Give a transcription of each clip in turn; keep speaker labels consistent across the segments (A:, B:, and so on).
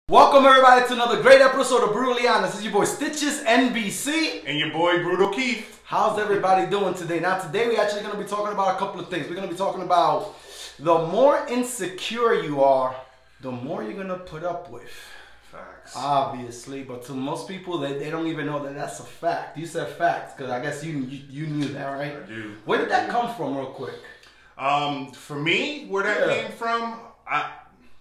A: Welcome everybody to another great episode of Brutally Honest. This is your boy Stitches NBC.
B: And your boy Brutal Keith.
A: How's everybody doing today? Now today we're actually going to be talking about a couple of things. We're going to be talking about the more insecure you are, the more you're going to put up with.
B: Facts.
A: Obviously, but to most people, they don't even know that that's a fact. You said facts because I guess you knew that, right?
B: I do.
A: Where did that come from real quick?
B: For me, where that came from,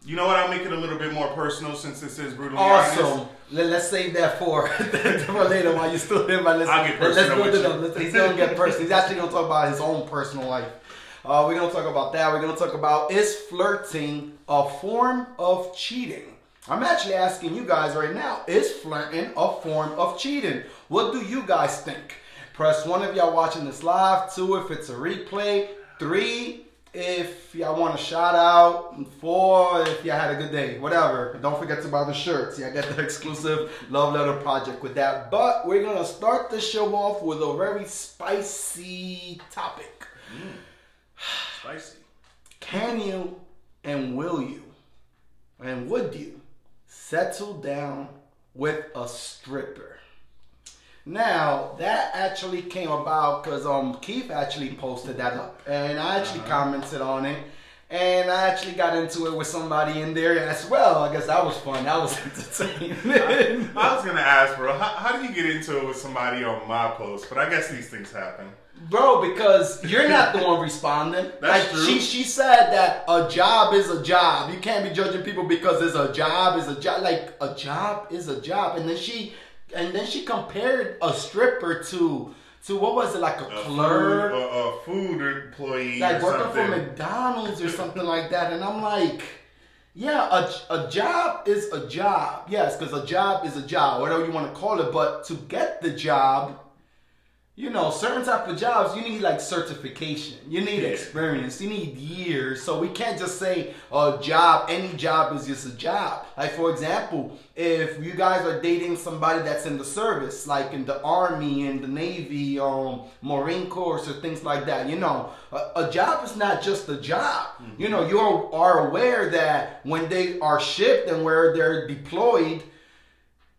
B: you know what? I'll make it a little bit more personal since this is Brutally Honest.
A: Awesome. Let's save that for later while you're still here.
B: I'll get personal with you.
A: He's going to get personal. He's actually going to talk about his own personal life. We're going to talk about that. We're going to talk about, is flirting a form of cheating? I'm actually asking you guys right now, is flirting a form of cheating? What do you guys think? Press 1 if y'all watching this live, 2 if it's a replay, 3 if y'all want a shout out, 4 if y'all had a good day, whatever. Don't forget to buy the shirts. Y'all get the exclusive love letter project with that. But we're going to start the show off with a very spicy topic.
B: Spicy.
A: Can you and will you and would you settle down with a stripper? Now, that actually came about because Keith actually posted that up. And I actually commented on it. And I actually got into it with somebody in there as well. I guess that was fun. That was entertaining.
B: I was going to ask, bro, how do you get into it with somebody on my post? But I guess these things happen.
A: Bro, because you're not the one responding.
B: That's true.
A: She said that a job is a job. You can't be judging people because it's a job is a job. Like, a job is a job. And then she compared a stripper to what was it, like a clerk?
B: A food employee,
A: like
B: or
A: working
B: something.
A: for McDonald's or something like that. And I'm like, yeah, a job is a job. Yes, because a job is a job, whatever you want to call it. But to get the job, you know, certain type of jobs, you need like certification. You need experience. You need years. So we can't just say a job, any job is just a job. Like, for example, if you guys are dating somebody that's in the service, like in the Army, in the Navy, Marine Corps, or things like that, you know, a job is not just a job. Mm-hmm. You know, you are aware that when they are shipped and where they're deployed,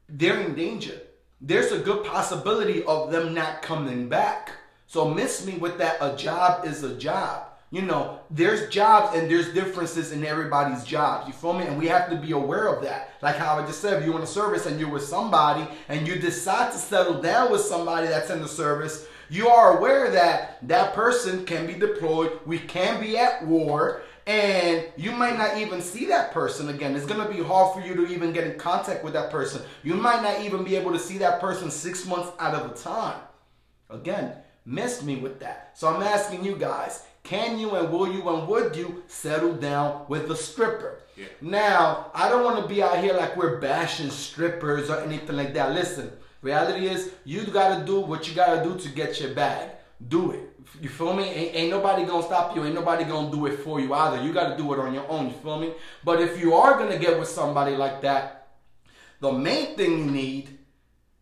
A: they're in danger. There's a good possibility of them not coming back. So miss me with that, a job is a job. You know, there's jobs and there's differences in everybody's jobs. You feel me? And we have to be aware of that. Like how I just said, if you're in a service and you're with somebody and you decide to settle down with somebody that's in the service, you are aware that that person can be deployed. We can be at war. And you might not even see that person again. It's going to be hard for you to even get in contact with that person. You might not even be able to see that person 6 months out of a time. Again, miss me with that. So I'm asking you guys, can you and will you and would you settle down with a stripper? Yeah. Now, I don't want to be out here like we're bashing strippers or anything like that. Listen, reality is you got to do what you got to do to get your bag. Do it. You feel me? Ain't nobody gonna stop you. Ain't nobody gonna do it for you either. You gotta do it on your own. You feel me? But if you are gonna get with somebody like that, the main thing you need,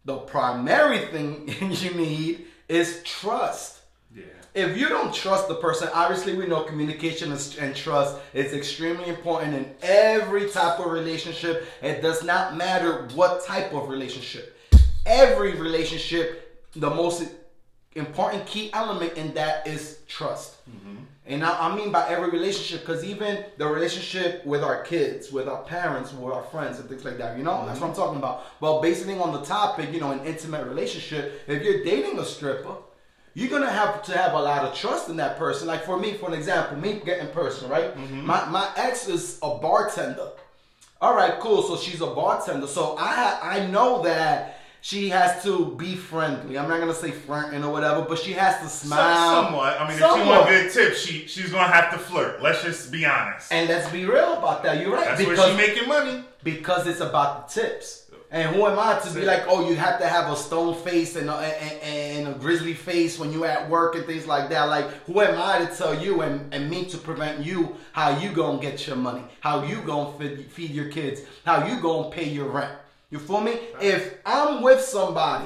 A: the primary thing you need is trust. Yeah. If you don't trust the person, obviously we know communication and trust is extremely important in every type of relationship. It does not matter what type of relationship. Every relationship, the most important key element in that is trust. Mm-hmm. And I mean by every relationship, because even the relationship with our kids, with our parents, with our friends and things like that, you know, that's what I'm talking about. Well, basing on the topic, you know, an intimate relationship, if you're dating a stripper, you're going to have a lot of trust in that person. Like for me, for an example, me getting personal, right? Mm-hmm. My ex is a bartender. All right, cool. So she's a bartender. So I know that she has to be friendly. I'm not going to say flirting or whatever, but she has to smile.
B: Somewhat. I mean, if she want good tips, she's going to have to flirt. Let's just be honest.
A: And let's be real about that. You're right.
B: That's where she's making money.
A: Because it's about the tips. And who am I to be like, oh, you have to have a stone face and a grizzly face when you're at work and things like that. Like, who am I to tell you and me to prevent you how you going to get your money, how you going to feed your kids, how you going to pay your rent. You feel me? If I'm with somebody,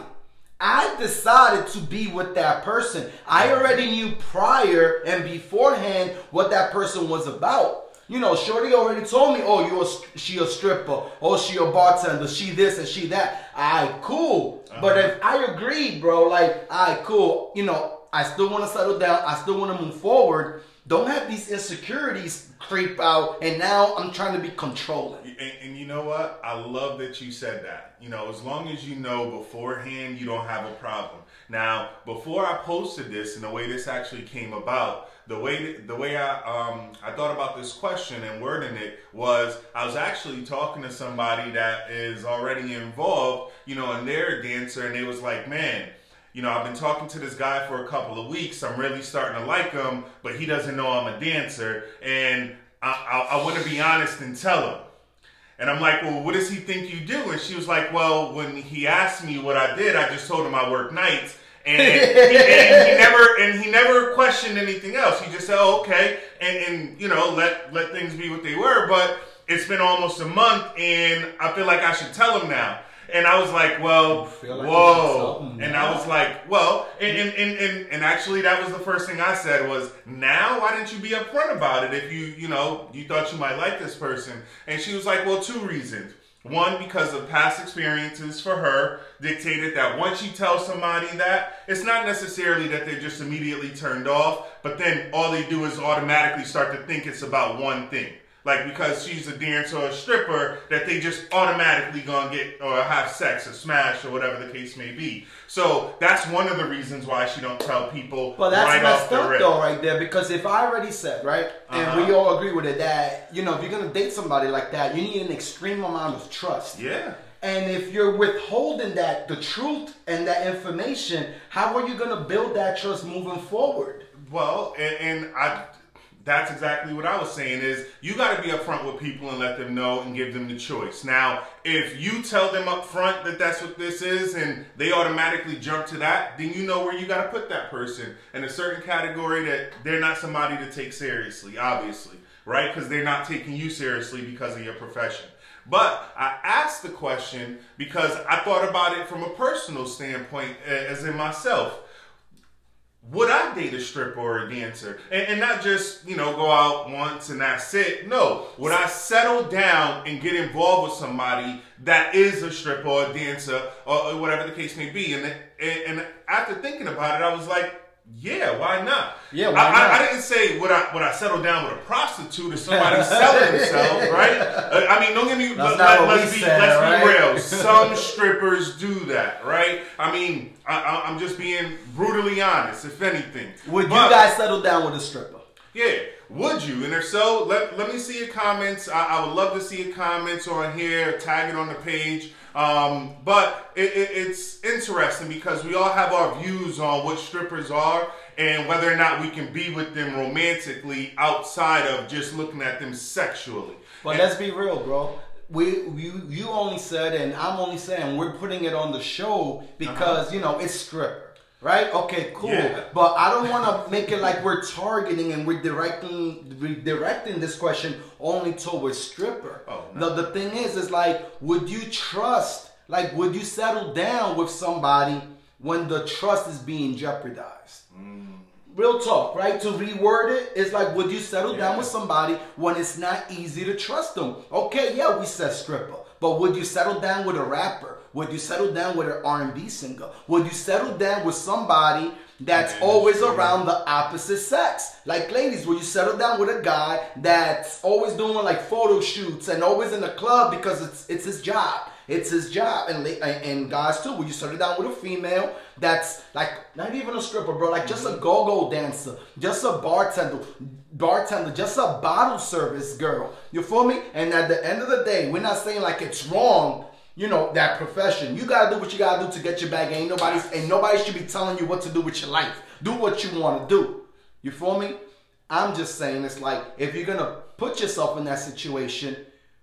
A: I decided to be with that person. I already knew prior and beforehand what that person was about. You know, shorty already told me, oh, she a stripper, oh, she a bartender, she this and she that. Alright, cool. But if I agree, bro, like, alright, cool, you know, I still want to settle down, I still want to move forward. Don't have these insecurities creep out, and now I'm trying to be controlling.
B: And you know what? I love that you said that. You know, as long as you know beforehand, you don't have a problem. Now, before I posted this and the way this actually came about, the way I thought about this question and wording it was, I was actually talking to somebody that is already involved, you know, and they're a dancer, and they was like, man, you know, I've been talking to this guy for a couple of weeks. I'm really starting to like him, but he doesn't know I'm a dancer, and I want to be honest and tell him. And I'm like, well, what does he think you do? And she was like, well, when he asked me what I did, I just told him I work nights. And he never questioned anything else. He just said, oh, okay, and you know, let things be what they were. But it's been almost a month, and I feel like I should tell him now. And I was like, well, whoa. And I was like, well, and actually that was the first thing I said was, now, why didn't you be upfront about it if you thought you might like this person? And she was like, well, 2 reasons. One, because of past experiences for her dictated that once you tell somebody that, it's not necessarily that they're just immediately turned off, but then all they do is automatically start to think it's about one thing. Like, because she's a dancer or a stripper, that they just automatically gonna get or have sex or smash or whatever the case may be. So that's one of the reasons why she don't tell people.
A: Well, that's messed up though, right there. Because if I already said, right, and we all agree with it, that, you know, if you're gonna date somebody like that, you need an extreme amount of trust.
B: Yeah.
A: And if you're withholding the truth and that information, how are you gonna build that trust moving forward?
B: Well, that's exactly what I was saying is you got to be upfront with people and let them know and give them the choice. Now, if you tell them up front that that's what this is and they automatically jump to that, then you know where you got to put that person in a certain category that they're not somebody to take seriously, obviously, right? Because they're not taking you seriously because of your profession. But I asked the question because I thought about it from a personal standpoint, as in myself. Would I date a stripper or a dancer? And not just, you know, go out once and that's it. No. Would I settle down and get involved with somebody that is a stripper or a dancer or whatever the case may be? And after thinking about it, I was like, yeah, why not?
A: Yeah, why not?
B: I didn't say would I settle down with a prostitute or somebody selling themselves, right? I mean, don't get me. Let's be real. Some strippers do that, right? I mean, I'm just being brutally honest. If anything,
A: would you guys settle down with a stripper?
B: Yeah, would you? And if so, let me see your comments. I would love to see your comments on here. Tag it on the page. But it's interesting because we all have our views on what strippers are and whether or not we can be with them romantically outside of just looking at them sexually.
A: But let's be real, bro. You only said, and I'm only saying, we're putting it on the show because, you know, it's stripper. Right? Okay, cool. Yeah. But I don't want to make it like we're targeting and we're directing this question only towards stripper. Oh, no. The thing is like, would you trust, like, would you settle down with somebody when the trust is being jeopardized? Real talk, right? To reword it, it's like, would you settle down with somebody when it's not easy to trust them? Okay, yeah, we said stripper. But would you settle down with a rapper? Would you settle down with an R&B singer? Would you settle down with somebody that's always around the opposite sex? Like, ladies, would you settle down with a guy that's always doing like photo shoots and always in the club because it's his job? It's his job. And guys too, would you settle down with a female that's like not even a stripper, bro, like just a go-go dancer, just a bartender, just a bottle service girl? You feel me? And at the end of the day, we're not saying like it's wrong, you know, that profession. You gotta do what you gotta do to get your bag. Ain't nobody should be telling you what to do with your life. Do what you want to do. You feel me? I'm just saying, it's like, if you're gonna put yourself in that situation,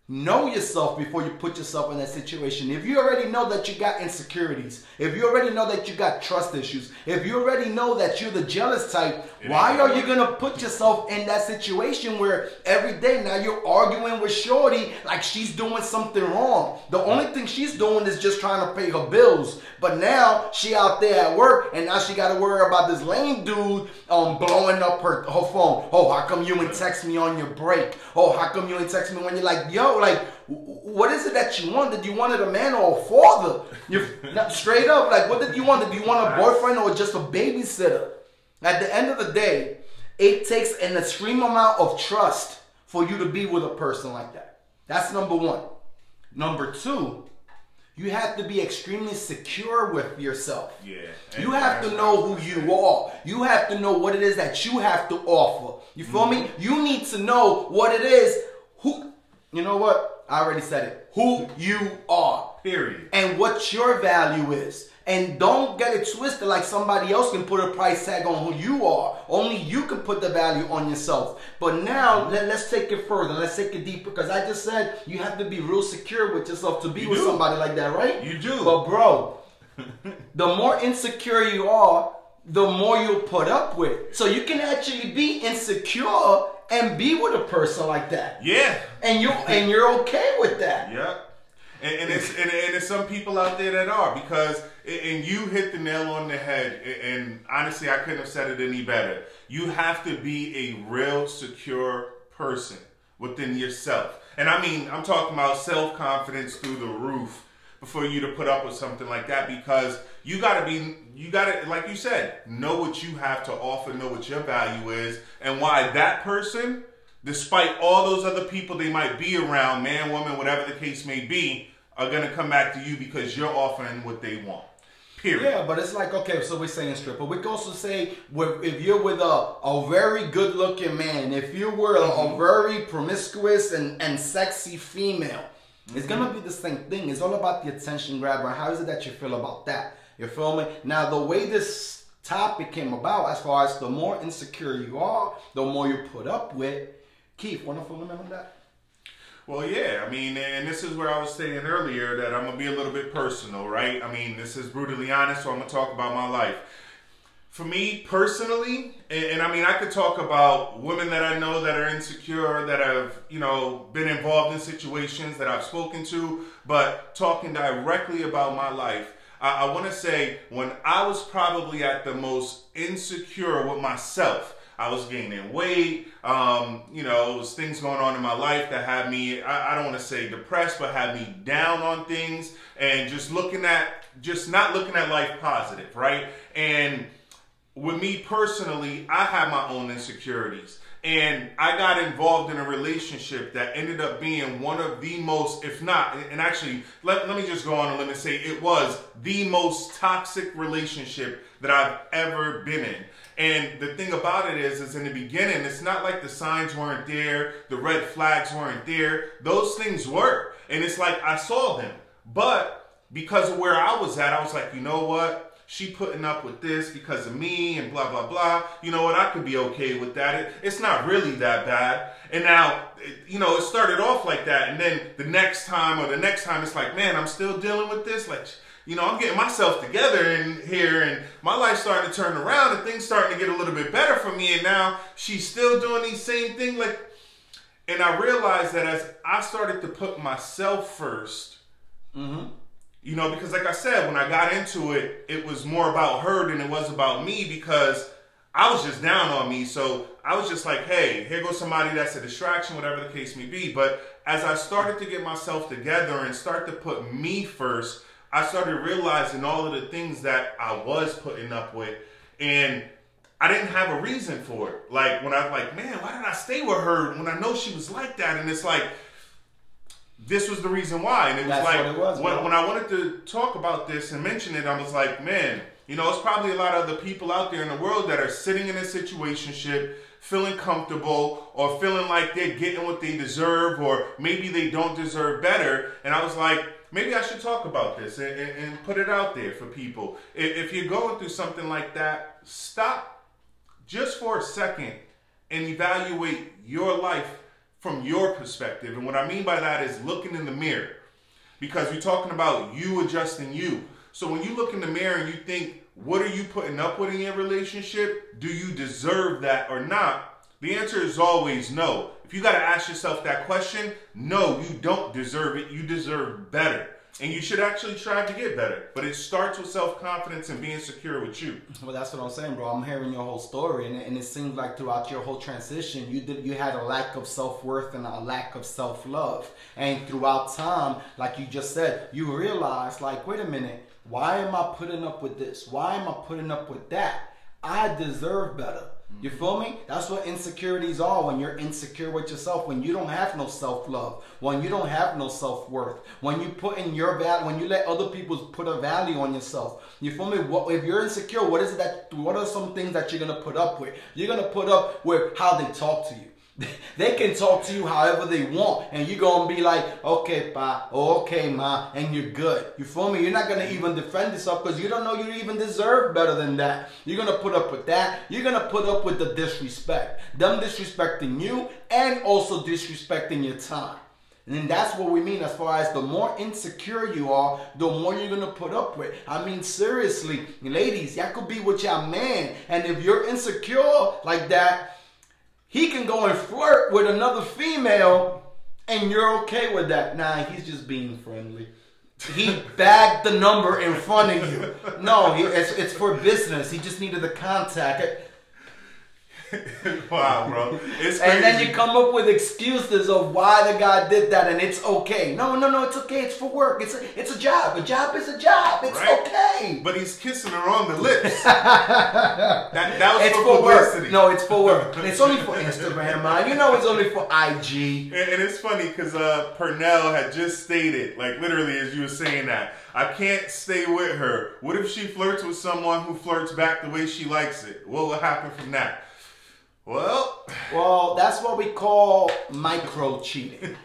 A: Know yourself before you put yourself in that situation. If you already know that you got insecurities, if you already know that you got trust issues, if you already know that you're the jealous type, why are you going to put yourself in that situation where every day now you're arguing with Shorty like she's doing something wrong? The only thing she's doing is just trying to pay her bills. But now she out there at work and now she got to worry about this lame dude blowing up her phone. Oh, how come you ain't text me on your break? Oh, how come you ain't text me when you're like, yo, like, what is it that you want? Did you want a man or a father? You straight up, like, what did you want? Did you want a boyfriend or just a babysitter? At the end of the day, it takes an extreme amount of trust for you to be with a person like that. That's number one. Number two, you have to be extremely secure with yourself. Yeah. You have to know who you are. You have to know what it is that you have to offer. You feel me? You need to know what it is. You know what? I already said it. Who you are.
B: Period.
A: And what your value is. And don't get it twisted like somebody else can put a price tag on who you are. Only you can put the value on yourself. But now, let's take it further. Let's take it deeper. Because I just said you have to be real secure with yourself to be with somebody like that, right?
B: You do.
A: But bro, the more insecure you are, the more you'll put up with. So you can actually be insecure and be with a person like that.
B: Yeah.
A: And you're okay with that.
B: Yeah. And there's some people out there that are, because and you hit the nail on the head, and honestly I couldn't have said it any better. You have to be a real secure person within yourself. And I mean, I'm talking about self-confidence through the roof before you to put up with something like that, because you gotta, like you said, know what you have to offer, know what your value is, and why that person, despite all those other people they might be around, man, woman, whatever the case may be, are going to come back to you because you're offering what they want. Period.
A: Yeah, but it's like, okay, so we're saying stripper. We can also say if you're with a very good-looking man, if you were a very promiscuous and sexy female, it's going to be the same thing. It's all about the attention grabber. How is it that you feel about that? You feel me? Now, the way this topic came about, as far as the more insecure you are, the more you put up with. Keith, want to fill in on that?
B: Well, yeah, I mean, and this is where I was saying earlier that I'm going to be a little bit personal, right? I mean, this is brutally honest, so I'm going to talk about my life. For me, personally, and I mean, I could talk about women that I know that are insecure, that have, you know, been involved in situations that I've spoken to, but talking directly about my life, I want to say when I was probably at the most insecure with myself, I was gaining weight, you know, it was things going on in my life that had me, I don't want to say depressed, but had me down on things and just not looking at life positive, right? And with me personally, I had my own insecurities. And I got involved in a relationship that ended up being one of the most, if not, and actually, let me just go on a limb and say it was the most toxic relationship that I've ever been in. And the thing about it is in the beginning, it's not like the signs weren't there, the red flags weren't there. Those things were. And it's like I saw them. But because of where I was at, I was like, you know what? She putting up with this because of me and blah, blah, blah. You know what? I could be okay with that. It's not really that bad. And now, you know, it started off like that. And then the next time, it's like, man, I'm still dealing with this. Like, you know, I'm getting myself together in here and my life's starting to turn around and things starting to get a little bit better for me. And now she's still doing these same things. Like, and I realized that as I started to put myself first, you know, because like I said, when I got into it, it was more about her than it was about me, because I was just down on me. So I was just like, hey, here goes somebody that's a distraction, whatever the case may be. But as I started to get myself together and start to put me first, I started realizing all of the things that I was putting up with, and I didn't have a reason for it. Like when I was like, man, why did I stay with her when I know she was like that? And it's like, this was the reason why. And it was when I wanted to talk about this and mention it, I was like, man, you know, it's probably a lot of other people out there in the world that are sitting in a situationship, feeling comfortable or feeling like they're getting what they deserve, or maybe they don't deserve better. And I was like, maybe I should talk about this and put it out there for people. If you're going through something like that, stop just for a second and evaluate your life from your perspective. And what I mean by that is looking in the mirror. Because you're talking about you adjusting you. So when you look in the mirror and you think, what are you putting up with in your relationship? Do you deserve that or not? The answer is always no. If you got to ask yourself that question, no, you don't deserve it. You deserve better. And you should actually try to get better. But it starts with self-confidence and being secure with you.
A: Well, that's what I'm saying, bro. I'm hearing your whole story. And it seems like throughout your whole transition, you had a lack of self-worth and a lack of self-love. And throughout time, like you just said, you realize, like, wait a minute, why am I putting up with this? Why am I putting up with that? I deserve better. You feel me? That's what insecurities are, when you're insecure with yourself, when you don't have no self-love, when you don't have no self-worth, when you put in your value, when you let other people put a value on yourself. You feel me? If you're insecure, what are some things that you're going to put up with? You're going to put up with how they talk to you. They can talk to you however they want, and you're going to be like, okay, pa, okay, ma, and you're good. You feel me? You're not going to even defend yourself because you don't know you even deserve better than that. You're going to put up with that. You're going to put up with the disrespect. Them disrespecting you and also disrespecting your time. And that's what we mean as far as the more insecure you are, the more you're going to put up with. I mean, seriously, ladies, y'all could be with your man, and if you're insecure like that, he can go and flirt with another female and you're okay with that. Nah, he's just being friendly. He bagged the number in front of you. No, it's for business. He just needed the contact.
B: Wow, bro. It's crazy.
A: And then you come up with excuses of why the guy did that, and it's okay. No, it's okay. It's for work. It's a job. A job is a job. It's right. Okay.
B: But he's kissing her on the lips. that was
A: it's
B: for publicity.
A: Work. No, it's for work. It's only for Instagram, man. You know it's only for IG.
B: And it's funny because Pernell had just stated, like literally as you were saying that, I can't stay with her. What if she flirts with someone who flirts back the way she likes it? What will happen from that?
A: Well, that's what we call micro cheating.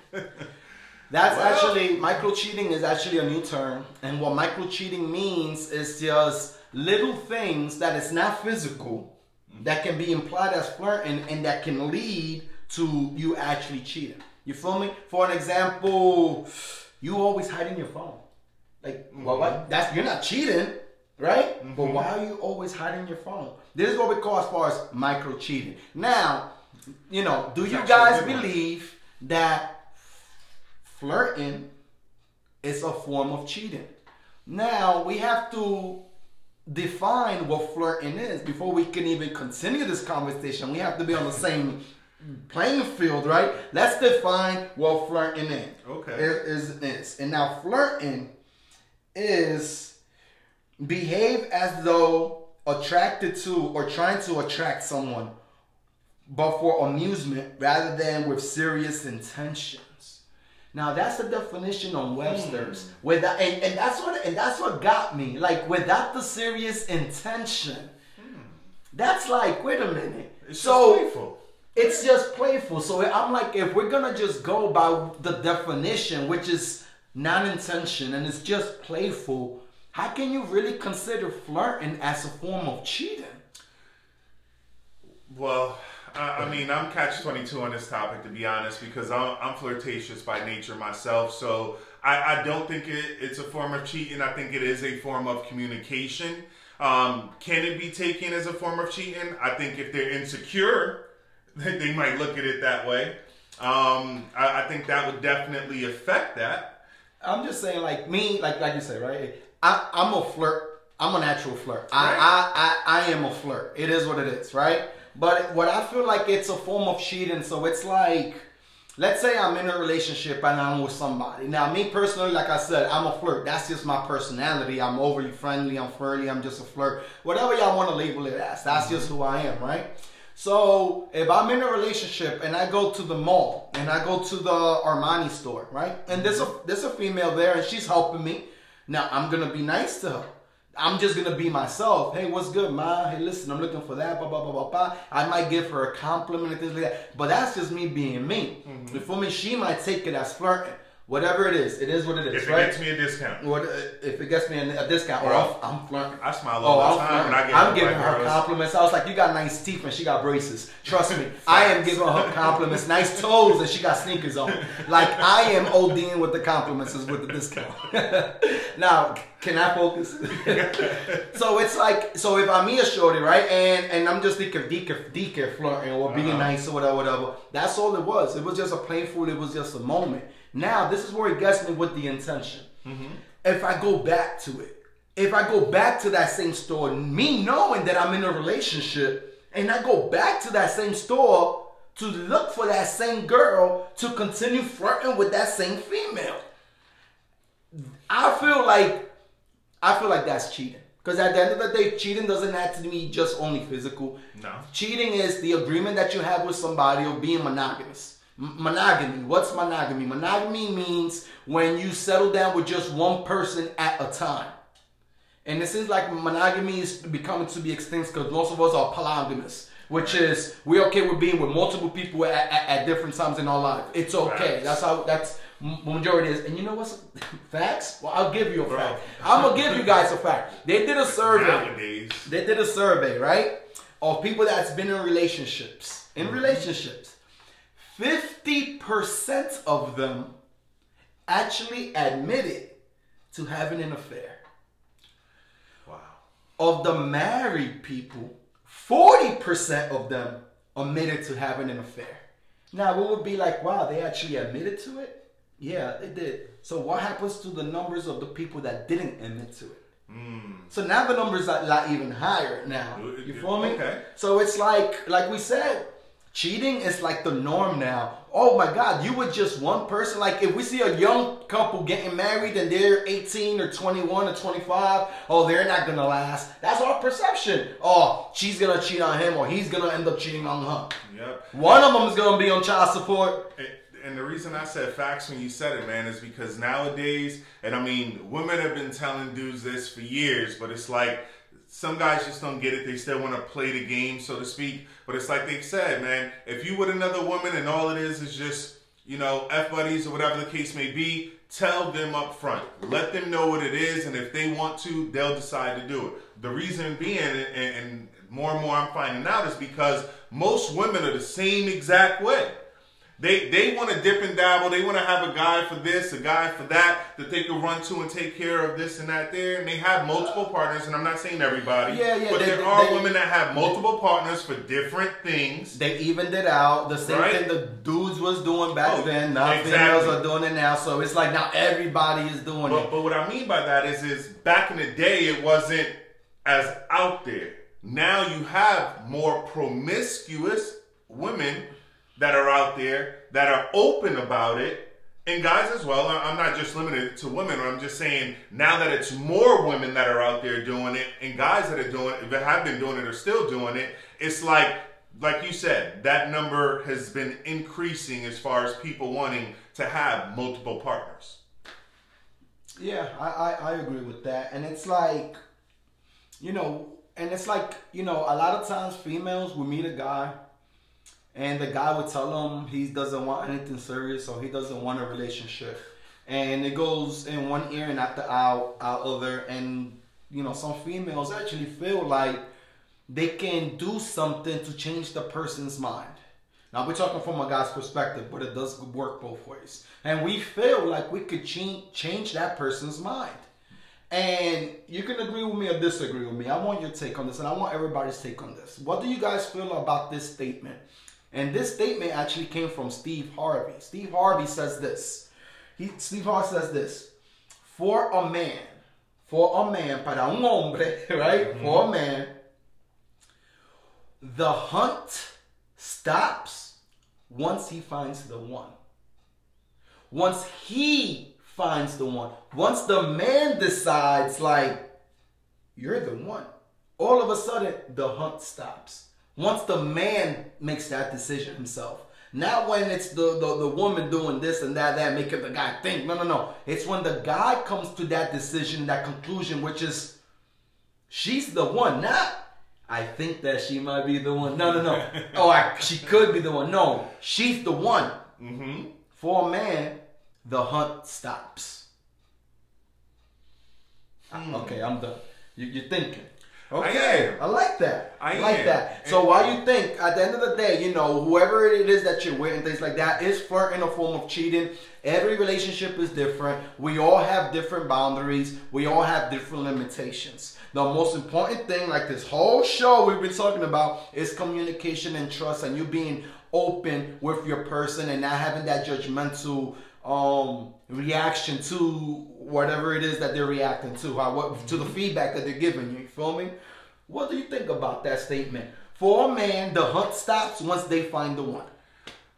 A: Micro cheating is actually a new term. And what micro cheating means is just little things that is not physical that can be implied as flirting and that can lead to you actually cheating. You feel me? For an example, you always hiding your phone. Like, you're not cheating, right? Mm-hmm. But why are you always hiding your phone? This is what we call as far as micro cheating. Now, do you guys believe that flirting is a form of cheating? Now, we have to define what flirting is before we can even continue this conversation. We have to be on the same playing field, right? Let's define what flirting is.
B: Okay.
A: Is. And now, flirting is behave as though attracted to or trying to attract someone, but for amusement rather than with serious intentions. Now that's the definition on Webster's. Without, and that's what got me. Like, without the serious intention. That's like, wait a minute.
B: It's just playful.
A: It's just playful. So I'm like, if we're gonna just go by the definition, which is non-intention and it's just playful, how can you really consider flirting as a form of cheating?
B: Well, I mean, I'm catch-22 on this topic, to be honest, because I'm flirtatious by nature myself. So I don't think it's a form of cheating. I think it is a form of communication. Can it be taken as a form of cheating? I think if they're insecure, they might look at it that way. I think that would definitely affect that.
A: I'm just saying, like me, like you said, right? I'm a flirt. I'm a natural flirt.
B: Right.
A: I am a flirt. It is what it is, right? But what I feel like it's a form of cheating. So it's like, let's say I'm in a relationship and I'm with somebody. Now, me personally, like I said, I'm a flirt. That's just my personality. I'm overly friendly. I'm flirty. I'm just a flirt. Whatever y'all want to label it as. That's just who I am, right? So if I'm in a relationship and I go to the mall and I go to the Armani store, right? And there's a female there and she's helping me. Now, I'm going to be nice to her. I'm just going to be myself. Hey, what's good, ma? Hey, listen, I'm looking for that, blah, blah, blah, blah, blah. I might give her a compliment and things like that. But that's just me being me. Mm-hmm. You feel me? She might take it as flirting. Whatever it is what it is.
B: If it
A: right?
B: gets me a discount.
A: What if it gets me a discount?
B: Bro,
A: I'm flirting.
B: I smile all the time when I get
A: I'm giving her compliments. I was like, you got nice teeth and she got braces. Trust me, I am giving her compliments. Nice toes and she got sneakers on. Like I am ODing with the compliments is with the discount. Now, can I focus? So it's like, so if I meet a shorty, right, and I'm just DK flirting or being nice or whatever, that's all it was. It was just a playful, it was just a moment. Now, this is where it gets me with the intention. Mm-hmm. If I go back to it, if I go back to that same store, me knowing that I'm in a relationship, and I go back to that same store to look for that same girl to continue flirting with that same female, I feel like that's cheating. Because at the end of the day, cheating doesn't have to be just only physical. No. Cheating is the agreement that you have with somebody of being monogamous. Monogamy. What's monogamy? Monogamy means when you settle down with just one person at a time. And it seems like monogamy is becoming to be extinct because most of us are polygamous, which is we're okay with being with multiple people at different times in our life. It's okay. That's majority is. And you know what's facts? Well, I'll give you a fact. I'm gonna give you guys a fact. They did a survey. Nowadays. They did a survey, right, of people that's been in relationships. 50% of them actually admitted to having an affair. Wow. Of the married people, 40% of them admitted to having an affair. Now, we would be like, wow, they actually admitted to it? Yeah, they did. So what happens to the numbers of the people that didn't admit to it? So now the numbers are like even higher now. You feel me? Okay. So it's like we said, cheating is like the norm now. Oh my God, you with just one person. Like if we see a young couple getting married and they're 18 or 21 or 25, oh, they're not going to last. That's our perception. Oh, she's going to cheat on him or he's going to end up cheating on her. Yep. One of them is going to be on child support.
B: And the reason I said facts when you said it, man, is because nowadays, and I mean, women have been telling dudes this for years, but it's like, some guys just don't get it. They still want to play the game, so to speak. But it's like they said, man, if you with another woman and all it is just, you know, F-buddies or whatever the case may be, tell them up front. Let them know what it is, and if they want to, they'll decide to do it. The reason being, and more I'm finding out, is because most women are the same exact way. They want to dip and dabble. They want to have a guy for this, a guy for that they can run to and take care of this and that there. And they have multiple partners, and I'm not saying everybody. But there are women that have multiple partners for different things.
A: They evened it out. The same thing the dudes was doing back then. Now females are doing it now. So it's like now everybody is doing it.
B: But what I mean by that is back in the day, it wasn't as out there. Now you have more promiscuous women that are out there, that are open about it, and guys as well. I'm not just limited to women. I'm just saying now that it's more women that are out there doing it, and guys that are doing it, that have been doing it, are still doing it. It's like you said, that number has been increasing as far as people wanting to have multiple partners.
A: Yeah, I agree with that. And it's like, you know, a lot of times females will meet a guy, and the guy would tell him he doesn't want anything serious or he doesn't want a relationship. And it goes in one ear and out the other. And, you know, some females actually feel like they can do something to change the person's mind. Now, we're talking from a guy's perspective, but it does work both ways. And we feel like we could change that person's mind. And you can agree with me or disagree with me. I want your take on this, and I want everybody's take on this. What do you guys feel about this statement? And this statement actually came from Steve Harvey. Steve Harvey says this. Steve Harvey says this. For a man, para un hombre, right? Mm-hmm. For a man, the hunt stops once he finds the one. Once he finds the one. Once the man decides, like, you're the one. All of a sudden, the hunt stops. Once the man makes that decision himself. Not when it's the woman doing this and that making the guy think. No. It's when the guy comes to that decision, that conclusion, which is, she's the one. Not, I think that she might be the one. No. Oh, she could be the one. No, she's the one. Mm-hmm. For a man, the hunt stops. Okay, I'm done. You're thinking. Okay, I like that. I like that. So while you think, at the end of the day, you know, whoever it is that you're with and things like that is flirting, a form of cheating. Every relationship is different. We all have different boundaries. We all have different limitations. The most important thing, like this whole show we've been talking about, is communication and trust, and you being open with your person and not having that judgmental reaction to whatever it is that they're reacting to, to the feedback that they're giving you. You feel me? What do you think about that statement? For a man, the hunt stops once they find the one.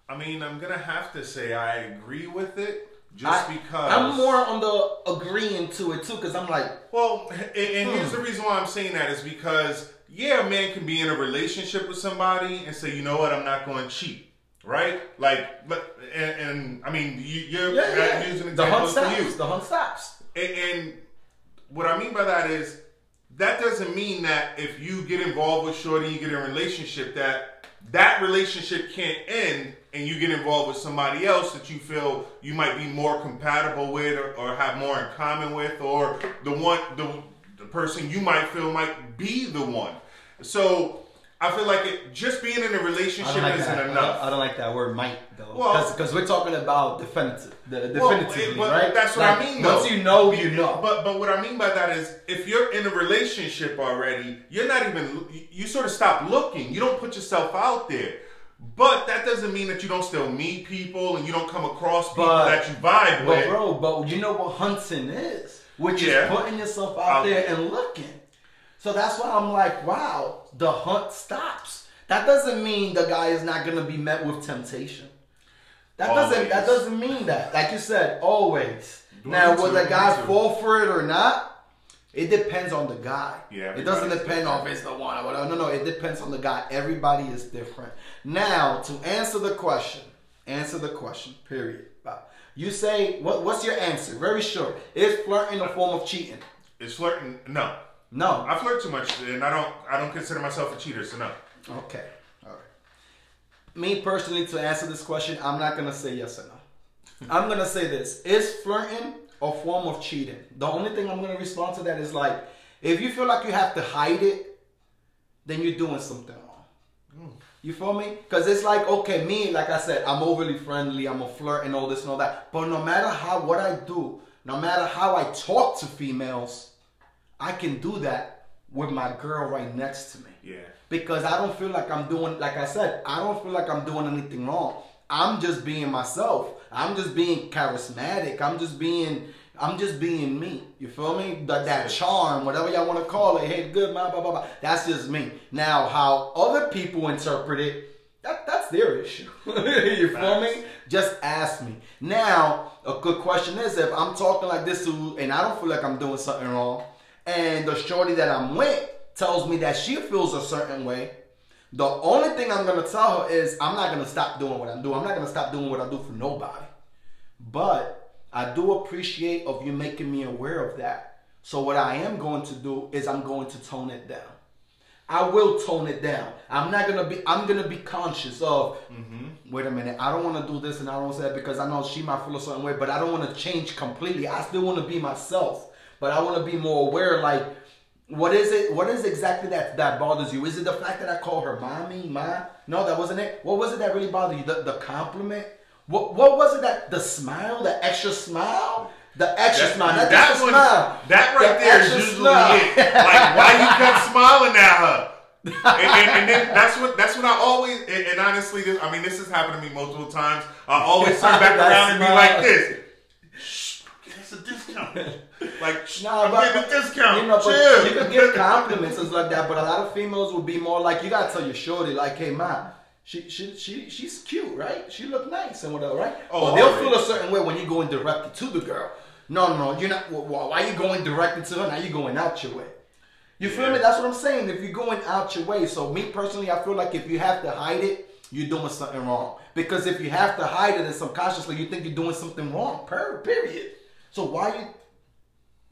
B: I mean, I'm gonna have to say I agree with it, because
A: I'm more on the agreeing to it too, because I'm like,
B: well, and here's the reason why I'm saying that is because a man can be in a relationship with somebody and say, you know what, I'm not going to cheat. Right? Like, and I mean, you're using examples for you.
A: The hunt stops.
B: And what I mean by that is, that doesn't mean that if you get involved with shorty, you get in a relationship, that relationship can't end and you get involved with somebody else that you feel you might be more compatible with or have more in common with, or the person you might feel might be the one. So I feel like just being in a relationship isn't enough.
A: I don't like that word "might" though, because we're talking about definitively, right?
B: That's what I mean. Though.
A: Once you know, you know.
B: But what I mean by that is, if you're in a relationship already, you're not even. You sort of stop looking. You don't put yourself out there. But that doesn't mean that you don't still meet people and you don't come across people that you vibe with.
A: But you know what hunting is, which is putting yourself out there and looking. So that's why I'm like, wow, the hunt stops. That doesn't mean the guy is not gonna be met with temptation. That doesn't mean that. Like you said, always. Now, will the guy fall for it or not? It depends on the guy. Yeah. It doesn't depend on if it's the one or whatever. No, it depends on the guy. Everybody is different. Now, to answer the question, period. You say, what's your answer? Very short. Is flirting a form of cheating?
B: Is flirting? No.
A: No.
B: I flirt too much, and I don't consider myself a cheater, so no.
A: Okay. All right. Me personally, to answer this question, I'm not going to say yes or no. I'm going to say this. Is flirting a form of cheating? The only thing I'm going to respond to that is like, if you feel like you have to hide it, then you're doing something wrong. You feel me? Because it's like, okay, me, like I said, I'm overly friendly, I'm a flirt and all this and all that. But no matter what I do, no matter how I talk to females, I can do that with my girl right next to me. Yeah. Because I don't feel like I'm doing, like I said, I don't feel like I'm doing anything wrong. I'm just being myself. I'm just being charismatic. I'm just being me. You feel me? That charm, whatever y'all want to call it. Hey, good, blah, blah, blah, blah. That's just me. Now, how other people interpret it, that's their issue. You feel me? Just ask me. Now, a good question is, if I'm talking like this to, and I don't feel like I'm doing something wrong, and the shorty that I'm with tells me that she feels a certain way, the only thing I'm going to tell her is I'm not going to stop doing what I'm doing. I'm not going to stop doing what I do for nobody. But I do appreciate of you making me aware of that. So what I am going to do is I'm going to tone it down. I will tone it down. I'm going to be conscious of, wait a minute, I don't want to do this and I don't want to say that because I know she might feel a certain way, but I don't want to change completely. I still want to be myself. But I want to be more aware, like, what is it? What is exactly that bothers you? Is it the fact that I call her mommy, ma? No, that wasn't it. What was it that really bothered you? The compliment? What was it that, the smile, the extra smile? The extra smile, not just the smile.
B: That right there is usually it. Like, why you kept smiling at her? and then that's what I always, and honestly, this has happened to me multiple times. I always turn back around and be like this. Shh, it's a discount. Like, I'm getting a discount.
A: You know, but you can give compliments and stuff like that, but a lot of females would be more like, you gotta tell your shorty, like, hey, ma, she's cute, right? She look nice and whatever, right? Oh, they'll feel a certain way when you're going directly to the girl. No, you're not. Why are you going directly to her? Now you're going out your way. You feel me? That's what I'm saying. If you're going out your way. So me personally, I feel like if you have to hide it, you're doing something wrong. Because if you have to hide it and subconsciously you think you're doing something wrong, period. So why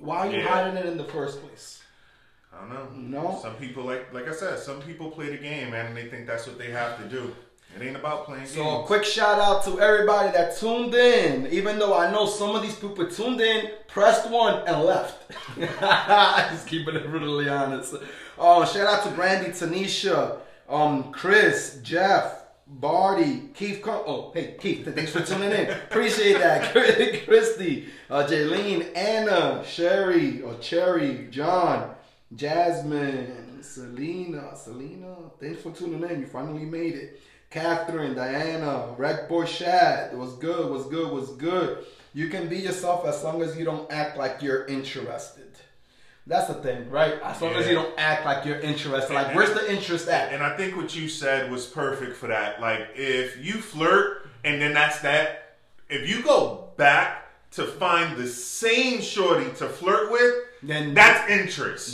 A: are you hiding it in the first place?
B: I don't know. No. Some people, like I said, some people play the game, man, and they think that's what they have to do. It ain't about playing games.
A: So a quick shout out to everybody that tuned in. Even though I know some of these people tuned in, pressed 1 and left. Just keeping it brutally honest. Shout out to Brandy, Tanisha, Chris, Jeff, Barty, Keith. Hey Keith, thanks for tuning in. Appreciate that. Christy, Jaylene, Anna, Sherry, Cherry, John, Jasmine, Selena. Thanks for tuning in. You finally made it. Catherine, Diana, Rec Boy Shad. Was good. You can be yourself as long as you don't act like you're interested. That's the thing, right? As long as you don't act like you're interested. Like, where's the interest at?
B: And I think what you said was perfect for that. Like, if you flirt and then that's that, if you go back to find the same shorty to flirt with, then that's interest.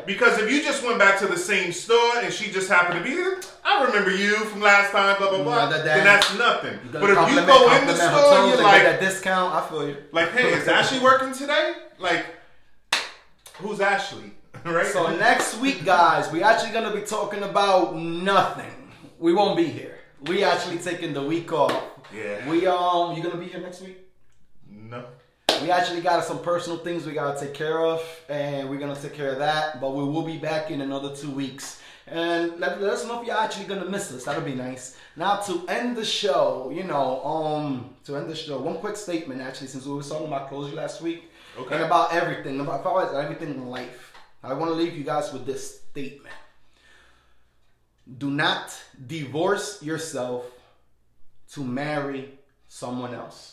B: Because if you just went back to the same store and she just happened to be there, I remember you from last time, blah, blah, blah, then that's nothing. But if you go in the store and you're like,
A: that discount, I feel you.
B: Like, hey, is Ashley working today? Like, who's Ashley? Right?
A: So next week, guys, we actually going to be talking about nothing. We won't be here. We actually taking the week off.
B: Yeah.
A: You going to be here next week?
B: No.
A: We actually got some personal things we got to take care of, and we're going to take care of that, but we will be back in another 2 weeks. And let us know if you're actually going to miss us. That'll be nice. Now, to end the show, one quick statement, actually, since we were talking about closure last week, and about everything in life. I want to leave you guys with this statement. Do not divorce yourself to marry someone else.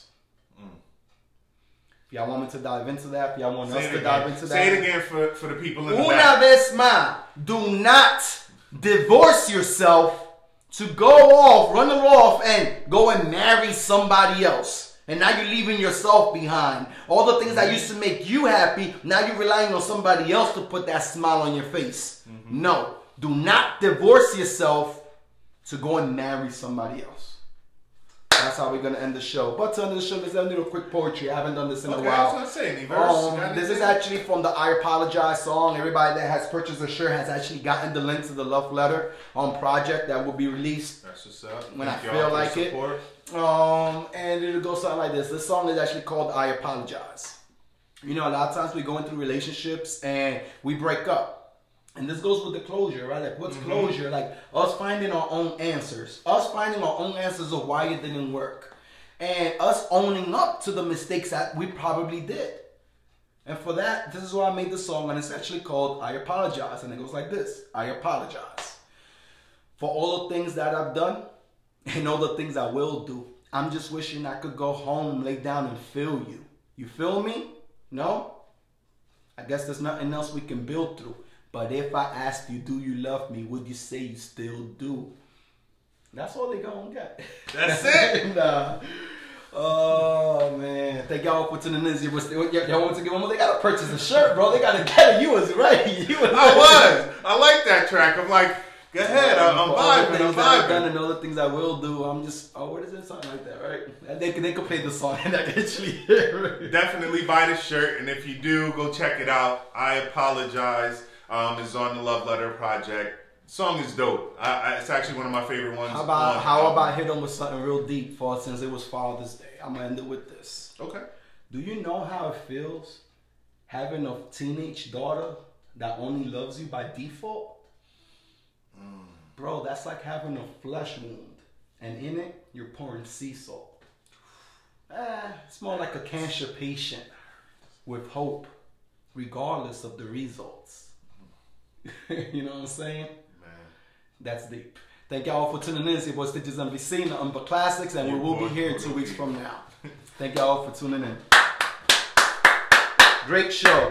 A: If y'all want me to dive into that, if y'all want us to dive into that.
B: Say it again for the people in the back.
A: Una vez más, do not divorce yourself to go off, run off, and go and marry somebody else. And now you're leaving yourself behind. All the things that used to make you happy, now you're relying on somebody else to put that smile on your face. No, do not divorce yourself to go and marry somebody else. That's how we're going to end the show. But to end the show, let's have a little quick poetry. I haven't done this in a while.
B: I was going to say, any verse?
A: This is actually from the I Apologize song. Everybody that has purchased a shirt has actually gotten the link to the love letter project that will be released.
B: That's what's up.
A: When I feel like it. And it'll go something like this. This song is actually called I Apologize. You know, a lot of times we go into relationships and we break up. And this goes with the closure, right? Like, what's closure? Like, us finding our own answers. Us finding our own answers of why it didn't work. And us owning up to the mistakes that we probably did. And for that, this is why I made the song. And it's actually called I Apologize. And it goes like this. I apologize for all the things that I've done and all the things I will do. I'm just wishing I could go home, lay down, and feel you. You feel me? No? I guess there's nothing else we can build through. But if I asked you, do you love me, would you say you still do? That's all they gonna get.
B: That's it?
A: Nah. Oh, man. Thank y'all for tuning in. Y'all want to get one more? They gotta purchase a shirt, bro. They gotta get it. You was right.
B: I like that track. I'm like, go ahead. I'm vibing.
A: I've done and all the things I will do. I'm just, what is it? Something like that, right? They could play the song and I can actually hear it.
B: Definitely buy the shirt. And if you do, go check it out. I Apologize. Is on the Love Letter Project. The song is dope. It's actually one of my favorite ones.
A: How about hit them with something real deep since it was Father's Day? I'm gonna end it with this.
B: Okay.
A: Do you know how it feels having a teenage daughter that only loves you by default? Bro, that's like having a flesh wound, and in it you're pouring sea salt. It's more like a cancer patient with hope, regardless of the results. You know what I'm saying? Man. That's deep. Thank y'all for tuning in. It's your boy Stitches MVC, nothing but classics, and we will be here 2 weeks from now. Thank y'all for tuning in. Great show.